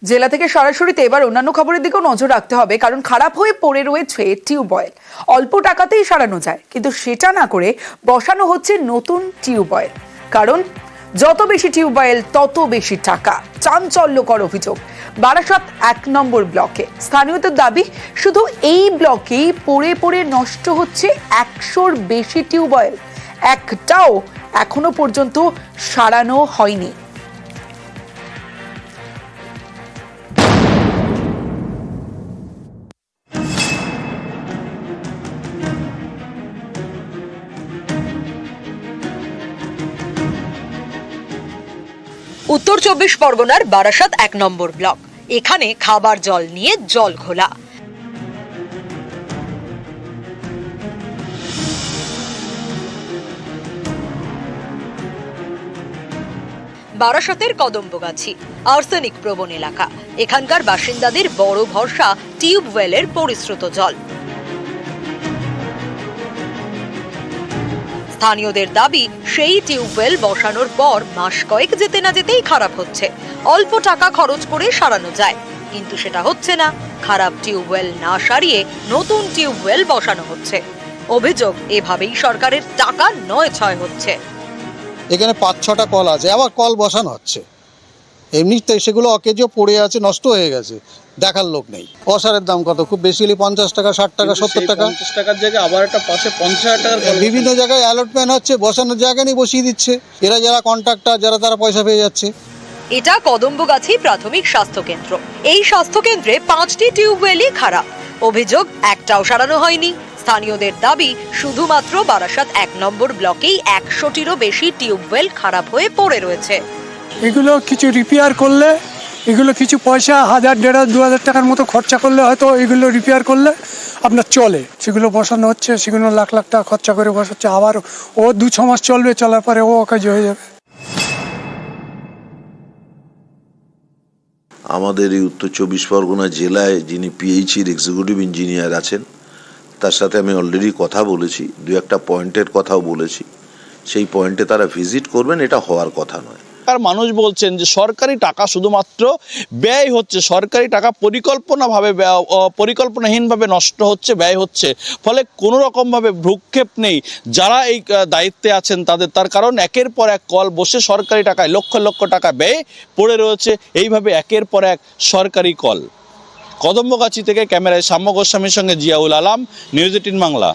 জেলা থেকে সরাসরিতে এবার অন্যান্য খবরের দিকেও নজর রাখতে হবে, কারণ খারাপ হয়ে পড়ে রয়েছে টিউবওয়েল। অল্প টাকাতেই সারানো যায়, কিন্তু সেটা না করে বসানো হচ্ছে নতুন টিউবওয়েল। কারণ যত বেশি টিউবওয়েল তত বেশি টাকা। চাঞ্চল্যকর অভিযোগ বারাসাত 1 নম্বর ব্লকে। স্থানীয়দের দাবি, শুধু এই ব্লকেই পড়ে পড়ে নষ্ট হচ্ছে 100-র বেশি টিউবওয়েল। একটাও এখনো পর্যন্ত সারানো হয়নি। উত্তর 24 পরগনার বারাসাত 1 নম্বর ব্লক। এখানে খাবার জল নিয়ে জল ঘোলা। বারাসাতের কদম্বগাছি আর্সেনিক প্রবণ এলাকা। এখানকার বাসিন্দাদের বড় ভরসা টিউবওয়েলের পরিশ্রুত জল। স্থানীয়দের দাবি, সেই টিউবওয়েল বসানোর পর মাস কয়েক যেতে না যেতেই খারাপ হচ্ছে। অল্প টাকা খরচ করে সারানো যায়, কিন্তু সেটা হচ্ছে না। খারাপ টিউবওয়েল না সারিয়ে নতুন টিউবওয়েল বসানো হচ্ছে। অভিযোগ, এভাবেই সরকারের টাকা নয় ছয় হচ্ছে। এখানে 5-6টা কল আছে, আবার কল বসানো হচ্ছে। এমনিতে সেগুলো অকেজো পড়ে আছে, নষ্ট হয়ে গেছে, দেখার লোক নেই। অসারের দাম কত? খুব বেশি হলে 50 টাকা, 60 টাকা, 70 টাকা। 50 টাকার জায়গায় আবার একটা পাশে 50,000 টাকার বিভিন্ন জায়গায় অ্যালটমেন্ট হচ্ছে, বসানোর জায়গা নেই, বসিয়ে দিচ্ছে। এরা যারা কন্ট্রাক্টর, তারা পয়সা পেয়ে যাচ্ছে। এটা কদম্বগাছি প্রাথমিক স্বাস্থ্য কেন্দ্র। এই স্বাস্থ্য কেন্দ্রে 5টি টিউবওয়েলই খারাপ। অভিযোগ, একটাও সারানো হয়নি। স্থানীয়দের দাবি, শুধুমাত্র বারাসাত 1 নম্বর ব্লকেই 100টিরও বেশি টিউবওয়েল খারাপ হয়ে পড়ে রয়েছে। এগুলো কিছু রিপেয়ার করলে, এগুলো কিছু পয়সা 1000, 1500, 2000 টাকার মতো খরচা করলে হয়তো এগুলো রিপেয়ার করলে আপনার চলে। সেগুলো বসানো হচ্ছে, সেগুলো লাখ লাখ টাকা খরচা করে বসাচ্ছে। আবার ও 2-6 মাস চলবে, চলার পরে ও অকাজ হয়ে যাবে। আমাদের এই উত্তর 24 পরগনা জেলায় যিনি পিএইচির এক্সিকিউটিভ ইঞ্জিনিয়ার আছেন, তার সাথে আমি অলরেডি কথা বলেছি, 2-1টা পয়েন্টের কথাও বলেছি। সেই পয়েন্টে তারা ভিজিট করবেন, এটা হওয়ার কথা নয়। আর মানুষ বলছেন যে সরকারি টাকা শুধুমাত্র ব্যয় হচ্ছে, সরকারি টাকা পরিকল্পনাহীনভাবে নষ্ট হচ্ছে, ব্যয় হচ্ছে। ফলে কোনো রকমভাবে ভ্রুক্ষেপ নেই যারা এই দায়িত্বে আছেন তার কারণ একের পর এক কল বসে সরকারি টাকায় লক্ষ লক্ষ টাকা ব্যয় পড়ে রয়েছে। এইভাবে একের পর এক সরকারি কল। কদম্বগাছি থেকে ক্যামেরায় সাম্য গোস্বামীর সঙ্গে জিয়াউল আলম, নিউজ 18 বাংলা।